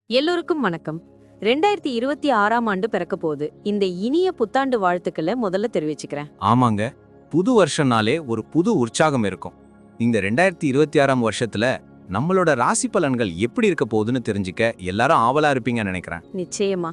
எல்லோருக்கும் வணக்கம். 2026ஆம் ஆண்டு பிறக்க போகுது. இந்த இனிய புத்தாண்டு வாழ்த்துக்களை முதல்ல தெரிவிச்சுக்கிறேன். ஆமாங்க, புது வருஷம்னாலே ஒரு புது உற்சாகம் இருக்கும். இந்த 2026ஆம் வருஷத்துல நம்மளோட ராசி பலன்கள் எப்படி இருக்க போகுதுன்னு தெரிஞ்சுக்க எல்லாரும் ஆவலா இருப்பீங்கன்னு நினைக்கிறேன். நிச்சயமா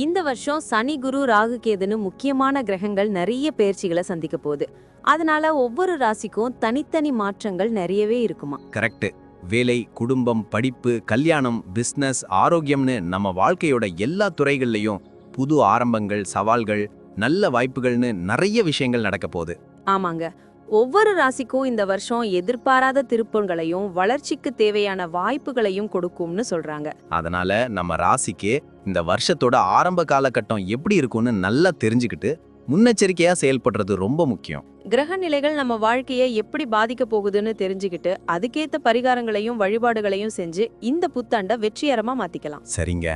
இந்த வருஷம் சனி, குரு, ராகு, கேதுன்னு முக்கியமான கிரகங்கள் நிறைய பெயர்ச்சிகளை சந்திக்க போகுது. அதனால ஒவ்வொரு ராசிக்கும் தனித்தனி மாற்றங்கள் நிறையவே இருக்குமா. கரெக்ட். வேலை, குடும்பம், படிப்பு, கல்யாணம், பிசினஸ், ஆரோக்கியம்னு நம்ம வாழ்க்கையோட எல்லா துறைகள்லயும் புது ஆரம்பங்கள், சவால்கள், நல்ல வாய்ப்புகள்னு நிறைய விஷயங்கள் நடக்க போகுது. ஆமாங்க, ஒவ்வொரு ராசிக்கும் இந்த வருஷம் எதிர்பாராத திருப்பங்களையும் வளர்ச்சிக்கு தேவையான வாய்ப்புகளையும் கொடுக்கும்னு சொல்றாங்க. அதனால நம்ம ராசிக்கு இந்த வருஷத்தோட ஆரம்ப காலகட்டம் எப்படி இருக்கும்னு நல்லா தெரிஞ்சுக்கிட்டு முன்னெச்சரிக்கையா செயல்படுறது ரொம்ப முக்கியம். கிரக நிலைகள் நம்ம வாழ்க்கையை எப்படி பாதிக்க போகுதுன்னு தெரிஞ்சுக்கிட்டு அதுக்கேத்த பரிகாரங்களையும் வழிபாடுகளையும் செஞ்சு இந்த புத்தாண்டை வெற்றிகரமா மாத்திக்கலாம். சரிங்க,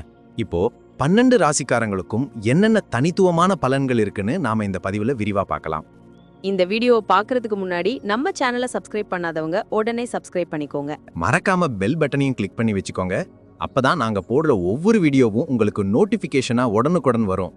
இப்போ 12 ராசிக்காரங்களுக்கும் என்னென்ன தனித்துவமான பலன்கள் இருக்குன்னு நாம இந்த பதிவுல விரிவா பார்க்கலாம். இந்த வீடியோவை பார்க்கறதுக்கு முன்னாடி நம்ம சேனலை சப்ஸ்கிரைப் பண்ணாதவங்க உடனே சப்ஸ்கிரைப் பண்ணிக்கோங்க. மறக்காம பெல் பட்டனையும் கிளிக் பண்ணி வச்சுக்கோங்க. அப்பதான் நாங்க போடுற ஒவ்வொரு வீடியோவும் உங்களுக்கு நோட்டிபிகேஷனா உடனுக்குடன் வரும்.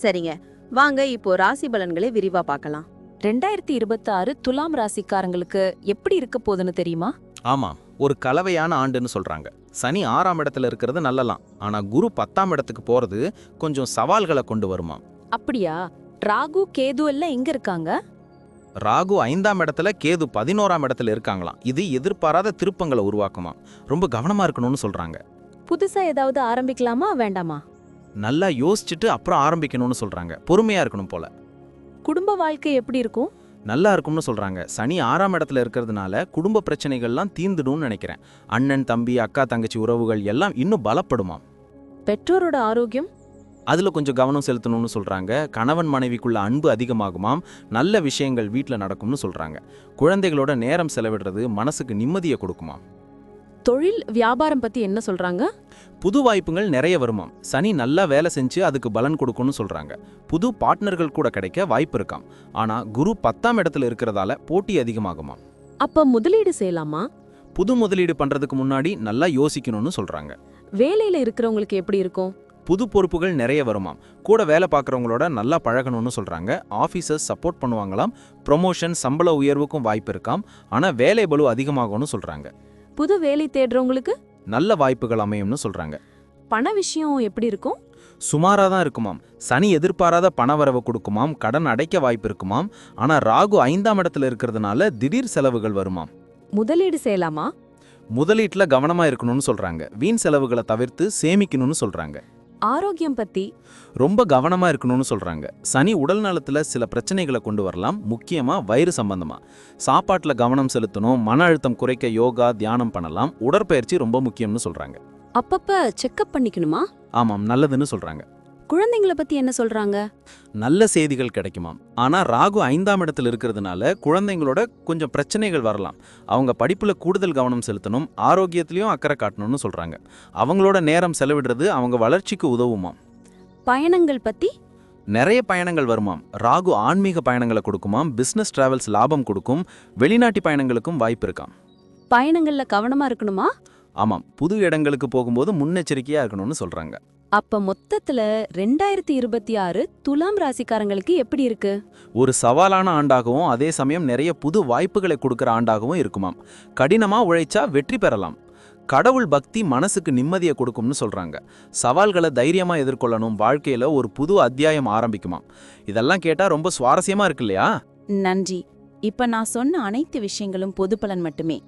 சரிங்க, வாங்க இப்போ ராசி பலன்களை விரிவா பார்க்கலாம். 2026 துலாம் ராசிக்காரங்களுக்கு எப்படி இருக்க போகுதுன்னு தெரியுமா? ஆமா, ஒரு கலவையான ஆண்டுன்னு சொல்றாங்க. சனி 6ஆம் இடத்துல இருக்கிறது நல்லலாம், ஆனா குரு 10ஆம் இடத்துக்கு போறது கொஞ்சம் சவால்களை கொண்டு வருமா. அப்படியா? ராகு, கேது எல்லாம் எங்க இருக்காங்க? ராகு 5ஆம் இடத்துல, கேது 11ஆம் இடத்துல இருக்காங்களாம். இது எதிர்பாராத திருப்பங்களை உருவாக்குமா. ரொம்ப கவனமா இருக்கணும்னு சொல்றாங்க. புதுசா ஏதாவது ஆரம்பிக்கலாமா வேண்டாமா? நல்லா யோசிச்சுட்டு அப்புறம் ஆரம்பிக்கணும்னு சொல்றாங்க. பொறுமையா இருக்கணும் போல. குடும்ப வாழ்க்கை எப்படி இருக்கும்? நல்லா இருக்கும்னு சொல்றாங்க. சனி 6ஆம் இடத்துல இருக்கிறதுனால குடும்ப பிரச்சனைகள்லாம் தீர்ந்துடும்னு நினைக்கிறேன். அண்ணன், தம்பி, அக்கா, தங்கச்சி உறவுகள் எல்லாம் இன்னும் பலப்படுமாம். பெற்றோரோட ஆரோக்கியம் அதுல கொஞ்சம் கவனம் செலுத்தணும்னு சொல்றாங்க. கணவன் மனைவிக்குள்ள அன்பு அதிகமாகுமாம். நல்ல விஷயங்கள் வீட்டில் நடக்கும்னு சொல்றாங்க. குழந்தைகளோட நேரம் செலவிடுறது மனசுக்கு நிம்மதியை கொடுக்குமாம். தொழில் வியாபாரம் பத்தி என்ன சொல்றாங்க? புது வாய்ப்புகள் நிறைய வருமாம். சனி நல்லா வேலை செஞ்சு அதுக்கு பலன் கொடுக்கும்னு சொல்றாங்க. புது பார்ட்னர்கள் கூட கிடைக்க வாய்ப்பு இருக்காம். ஆனா குரு 10ஆம் இடத்துல இருக்கிறதால போட்டி அதிகமாகுமாம். அப்ப முதலீடு செய்யலாமா? புது முதலீடு பண்றதுக்கு முன்னாடி நல்லா யோசிக்கணும்னு சொல்றாங்க. வேலையில இருக்கிறவங்களுக்கு எப்படி இருக்கும்? புது பொறுப்புகள் நிறைய வருமாம். கூட வேலை பார்க்குறவங்களோட நல்லா பழகணும்னு சொல்றாங்க. ஆஃபீஸர்ஸ் சப்போர்ட் பண்ணுவாங்களாம். ப்ரொமோஷன், சம்பள உயர்வுக்கும் வாய்ப்பு இருக்காம். ஆனா வேலை பளு அதிகமாகும்னு சொல்றாங்க. புது வேலை தேடுறவங்களுக்கு நல்ல வாய்ப்புகள் அமையும்னு சொல்றாங்க. பண விஷயம் எப்படி இருக்கும்? சுமாரா தான் இருக்குமாம். சனி எதிர்பாராத பணவரவு கொடுக்குமாம். கடன் அடைக்க வாய்ப்பு இருக்குமாம். ஆனா ராகு 5ஆம் இடத்துல இருக்கிறதுனால திடீர் செலவுகள் வருமாம். முதலீடு செய்யலாமா? முதலீட்டுல கவனமா இருக்கணும்னு சொல்றாங்க. வீண் செலவுகளை தவிர்த்து சேமிக்கணும்னு சொல்றாங்க. ஆரோக்கியம் பத்தி ரொம்ப கவனமா இருக்கணும்னு சொல்றாங்க. சனி உடல் நலத்துல சில பிரச்சனைகளை கொண்டு வரலாம். முக்கியமா வயிறு சம்பந்தமா. சாப்பாட்டுல கவனம் செலுத்தணும். மன அழுத்தம் குறைக்க யோகா, தியானம் பண்ணலாம். உடற்பயிற்சி ரொம்ப முக்கியம்னு சொல்றாங்க. அப்பப்ப செக்அப் பண்ணிக்கணுமா? ஆமாம், நல்லதுன்னு சொல்றாங்க. குழந்தைங்களை பத்தி என்ன சொல்றாங்க? நல்ல செய்திகள் கிடைக்குமாம். ஆனா ராகு 5ஆம் இடத்துல இருக்கிறதுனால குழந்தைங்களோட கொஞ்சம் பிரச்சனைகள் வரலாம். அவங்க படிப்புல கூடுதல் கவனம் செலுத்தணும். ஆரோக்கியத்திலையும் அக்கறை காட்டணும்னு சொல்றாங்க. அவங்களோட நேரம் செலவிடுறது அவங்க வளர்ச்சிக்கு உதவுமாம். பயணங்கள் பத்தி நிறைய பயணங்கள் வருமாம். ராகு ஆன்மீக பயணங்களை கொடுக்குமாம். பிசினஸ் டிராவல்ஸ் லாபம் கொடுக்கும். வெளிநாட்டு பயணங்களுக்கும் வாய்ப்பு இருக்காம். பயணங்கள்ல கவனமா இருக்கணுமா? ஆமாம், புது இடங்களுக்கு போகும்போது முன்னெச்சரிக்கையா இருக்கணும்னு சொல்றாங்க. அப்ப மொத்தத்துல 2026 துலாம் ராசிக்காரங்களுக்கு எப்படி இருக்கு? ஒரு சவாலான ஆண்டாகவும் அதே சமயம் நிறைய புது வாய்ப்புகளை கொடுக்கிற ஆண்டாகவும் இருக்குமாம். கடினமா உழைச்சா வெற்றி பெறலாம். கடவுள் பக்தி மனசுக்கு நிம்மதியை கொடுக்கும்னு சொல்றாங்க. சவால்களை தைரியமா எதிர்கொள்ளணும். வாழ்க்கையில ஒரு புது அத்தியாயம் ஆரம்பிக்குமாம். இதெல்லாம் கேட்டா ரொம்ப சுவாரஸ்யமா இருக்கு இல்லையா? நன்றி. இப்ப நான் சொன்ன அனைத்து விஷயங்களும் பொது பலன் மட்டுமே.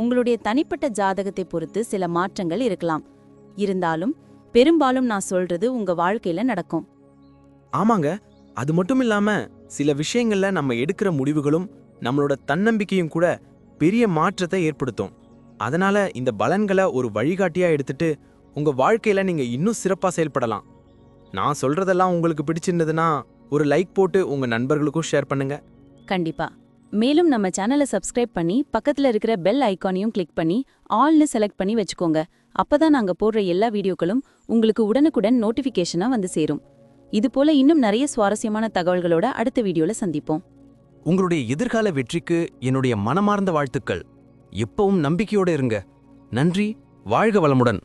உங்களுடைய தனிப்பட்ட ஜாதகத்தை பொறுத்து சில மாற்றங்கள் இருக்கலாம். இருந்தாலும் பெரும்பாலும் நான் சொல்றது உங்க வாழ்க்கையில நடக்கும். ஆமாங்க, அது மட்டும் இல்லாம சில விஷயங்கள்ல நம்ம எடுக்கிற முடிவுகளும் நம்மளோட தன்னம்பிக்கையும் கூட பெரிய மாற்றத்தை ஏற்படுத்தும். அதனால இந்த பலன்களை ஒரு வழிகாட்டியா எடுத்துட்டு உங்க வாழ்க்கையில நீங்க இன்னும் சிறப்பா செயல்படலாம். நான் சொல்றதெல்லாம் உங்களுக்கு பிடிச்சிருந்ததுன்னா ஒரு லைக் போட்டு உங்க நண்பர்களுக்கும் ஷேர் பண்ணுங்க. கண்டிப்பா. மேலும் நம்ம சேனலை சப்ஸ்கிரைப் பண்ணி பக்கத்துல இருக்கிற பெல் ஐகானையும் கிளிக் பண்ணி ஆல்னு செலக்ட் பண்ணி வச்சுக்கோங்க. அப்பதான் நாங்க போடுற எல்லா வீடியோக்களும் உங்களுக்கு உடனுக்குடன் நோட்டிபிகேஷனா வந்து சேரும். இது போல இன்னும் நிறைய சுவாரஸ்யமான தகவல்களோட அடுத்த வீடியோல சந்திப்போம். உங்களுடைய எதிர்கால வெற்றிக்கு என்னுடைய மனமார்ந்த வாழ்த்துக்கள். எப்பவும் நம்பிக்கையோட இருங்க. நன்றி. வாழ்க வளமுடன்.